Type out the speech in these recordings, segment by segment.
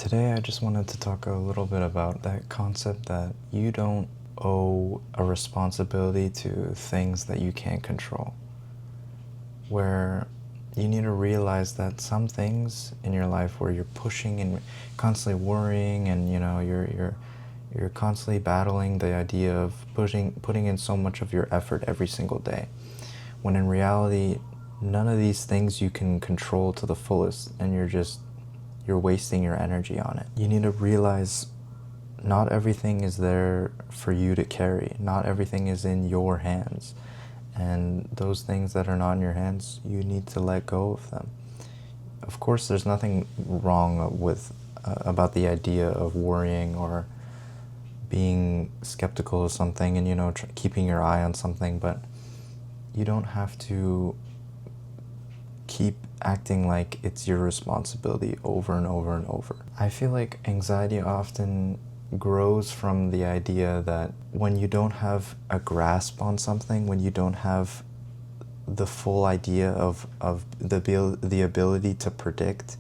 Today I just wanted to talk a little bit about that concept that you don't owe a responsibility to things that you can't control. Where you need to realize that some things in your life where you're pushing and constantly worrying and you're constantly battling the idea of putting in so much of your effort every single day, when in reality none of these things you can control to the fullest, and you're wasting your energy on it. You need to realize not everything is there for you to carry. Not everything is in your hands. And those things that are not in your hands, you need to let go of them. Of course, there's nothing wrong with about the idea of worrying or being skeptical of something and keeping your eye on something, but you don't have to keep acting like it's your responsibility over and over and over. I feel like anxiety often grows from the idea that when you don't have a grasp on something, when you don't have the full idea of the ability to predict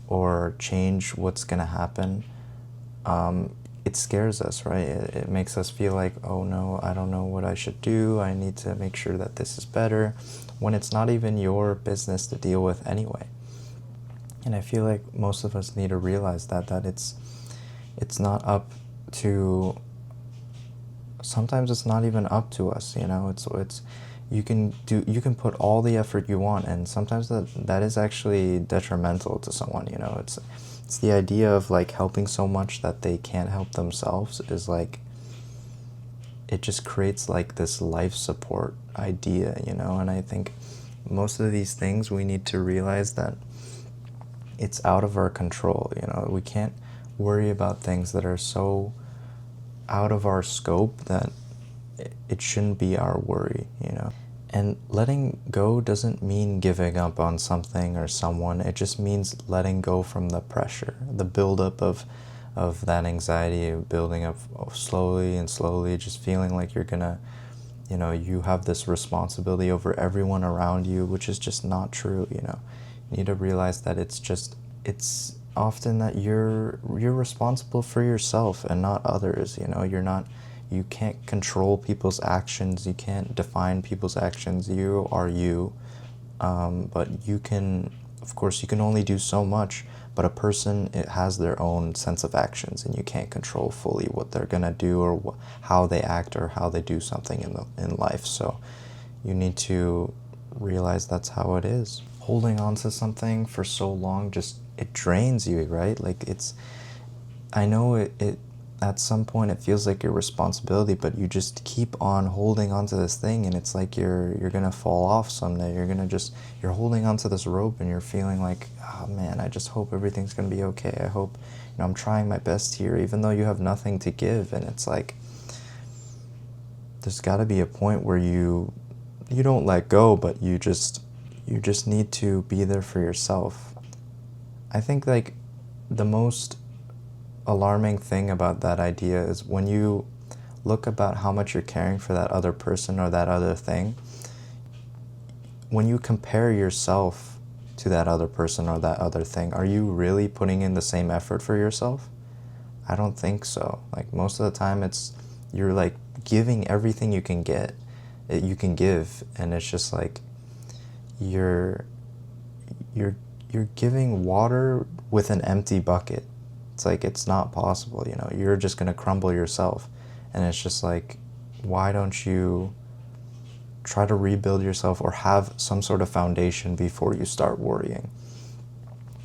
or change what's going to happen, it scares us, right? It makes us feel like, oh no, I don't know what I should do. I need to make sure that this is better, when it's not even your business to deal with anyway. And I feel like most of us need to realize that it's not up to, sometimes it's not even up to us, it's you can put all the effort you want, and sometimes that is actually detrimental to someone. It's the idea of like helping so much that they can't help themselves is like, it just creates like this life support idea, and I think most of these things we need to realize that it's out of our control. We can't worry about things that are so out of our scope that it shouldn't be our worry. And letting go doesn't mean giving up on something or someone. It just means letting go from the pressure, the buildup of that anxiety, building up slowly and slowly, just feeling like you're gonna, you have this responsibility over everyone around you, which is just not true. You need to realize that it's often that you're responsible for yourself and not others. You can't control people's actions. You can't define people's actions. You are you. But you can, of course, you can only do so much, but a person, it has their own sense of actions, and you can't control fully what they're gonna do or how they act or how they do something in life. So you need to realize that's how it is. Holding on to something for so long, it drains you, right? Like I know it at some point it feels like your responsibility, but you just keep on holding on to this thing, and it's like you're gonna fall off someday. You're holding on to this rope, and you're feeling like, oh man, I just hope everything's gonna be okay. I hope, I'm trying my best here, even though you have nothing to give. And it's like, there's gotta be a point where you don't let go, but you just need to be there for yourself. I think like the most alarming thing about that idea is when you look about how much you're caring for that other person or that other thing, when you compare yourself to that other person or that other thing, are you really putting in the same effort for yourself? I don't think so. Like most of the time you're like giving everything you can give, and it's just like you're giving water with an empty bucket. It's like, it's not possible, you're just going to crumble yourself. And it's just like, why don't you try to rebuild yourself or have some sort of foundation before you start worrying?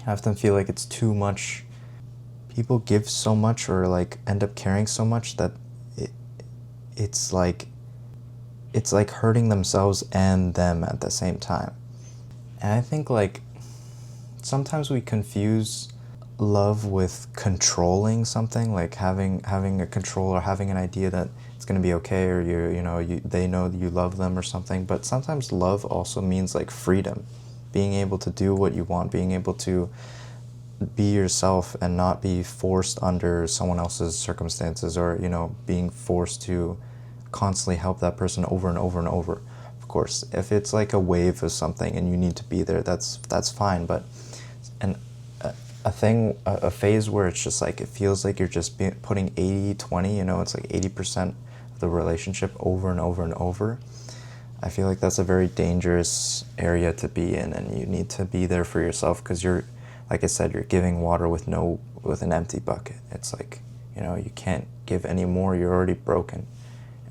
I often feel like it's too much. People give so much or like end up caring so much that it's like hurting themselves and them at the same time. And I think like sometimes we confuse love with controlling something, like having a control or having an idea that it's going to be okay, or they know that you love them or something. But sometimes love also means like freedom, being able to do what you want, being able to be yourself and not be forced under someone else's circumstances, or being forced to constantly help that person over and over and over. Of course, if it's like a wave of something and you need to be there, that's fine. But a phase where it's just like, it feels like you're just putting 80-20, you know, it's like 80% of the relationship over and over and over. I feel like that's a very dangerous area to be in, and you need to be there for yourself, because you're, like I said, you're giving water with an empty bucket. It's like, you know, you can't give any more, you're already broken.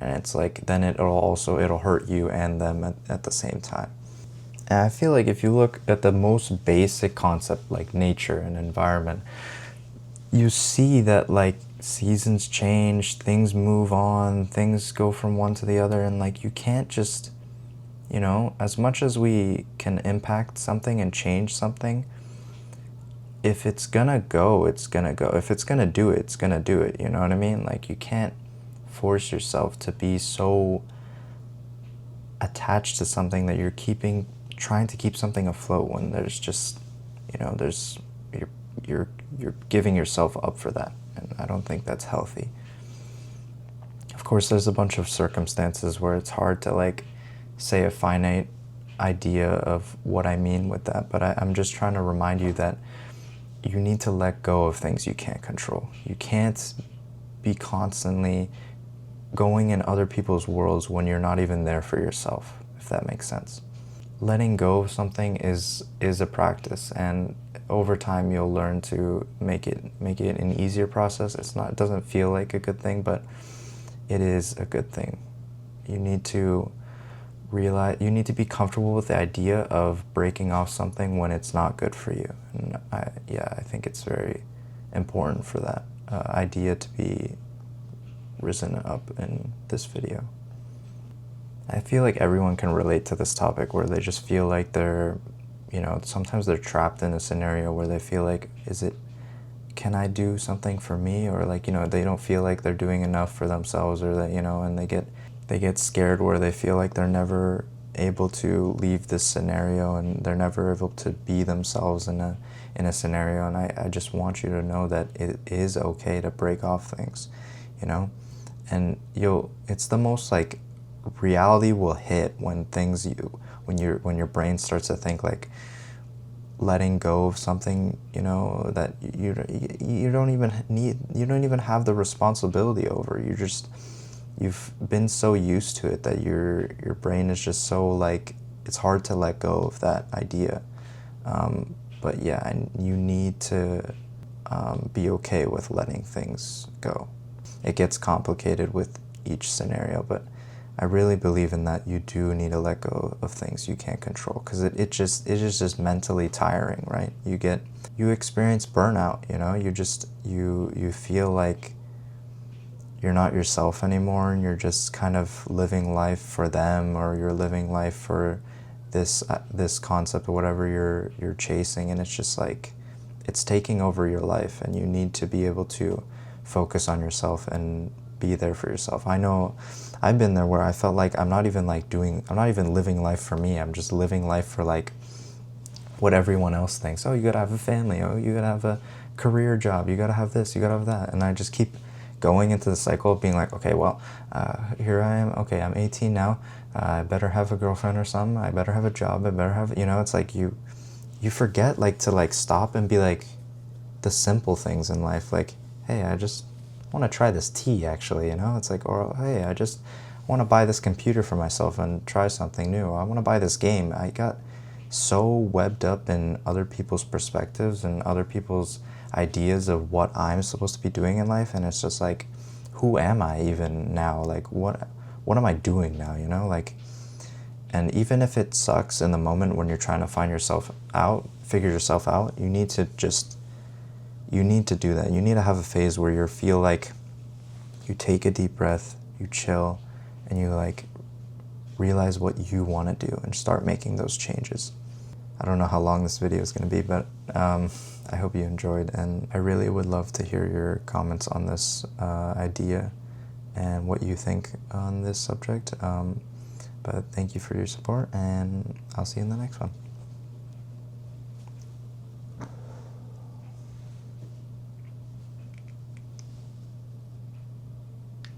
And it's like, then it'll hurt you and them at the same time. And I feel like if you look at the most basic concept, like nature and environment, you see that like seasons change, things move on, things go from one to the other, and like you can't just, you know, as much as we can impact something and change something, if it's gonna go, it's gonna go. If it's gonna do it, it's gonna do it, you know what I mean? Like, you can't force yourself to be so attached to something that you're trying to keep something afloat, when there's just, you know, you're giving yourself up for that, and I don't think that's healthy. Of course, there's a bunch of circumstances where it's hard to like say a finite idea of what I mean with that, but I'm just trying to remind you that you need to let go of things you can't control. You can't be constantly going in other people's worlds when you're not even there for yourself, if that makes sense. Letting go of something is a practice, and over time you'll learn to make it an easier process. It doesn't feel like a good thing, but it is a good thing. You need to be comfortable with the idea of breaking off something when it's not good for you. And I think it's very important for that idea to be risen up in this video. I feel like everyone can relate to this topic, where they just feel like they're, you know, sometimes they're trapped in a scenario where they feel like, can I do something for me? Or like, you know, they don't feel like they're doing enough for themselves, or that, you know, and they get scared, where they feel like they're never able to leave this scenario, and they're never able to be themselves in a scenario. And I just want you to know that it is okay to break off things, you know? And it's the most like, reality will hit when your brain starts to think like, letting go of something, you know, that you don't even have the responsibility over. You've been so used to it that your brain is just so like, it's hard to let go of that idea. But yeah, you need to be okay with letting things go. It gets complicated with each scenario, but I really believe in that. You do need to let go of things you can't control, because it is just mentally tiring, right? You experience burnout, you know, you feel like you're not yourself anymore, and you're just kind of living life for them, or you're living life for this concept or whatever you're chasing, and it's just like, it's taking over your life, and you need to be able to focus on yourself and be there for yourself. I know I've been there, where I felt like I'm not even living life for me. I'm just living life for like what everyone else thinks. Oh, you gotta have a family. Oh, you gotta have a career job. You gotta have this. You gotta have that. And I just keep going into the cycle of being like, okay, well, here I am. Okay, I'm 18 now. I better have a girlfriend or something. I better have a job. I better have, you know, it's like you forget like to like stop and be like, the simple things in life. Like, hey, I just want to try this tea, actually, you know? It's like, or hey, I just want to buy this computer for myself and try something new. I want to buy this game. I got so webbed up in other people's perspectives and other people's ideas of what I'm supposed to be doing in life, and it's just like, who am I even now? Like, what am I doing now, you know? Like, and even if it sucks in the moment when you're trying to figure yourself out, you need to do that. You need to have a phase where you feel like you take a deep breath, you chill, and you like realize what you want to do and start making those changes. I don't know how long this video is going to be, but I hope you enjoyed, and I really would love to hear your comments on this idea and what you think on this subject. But thank you for your support, and I'll see you in the next one.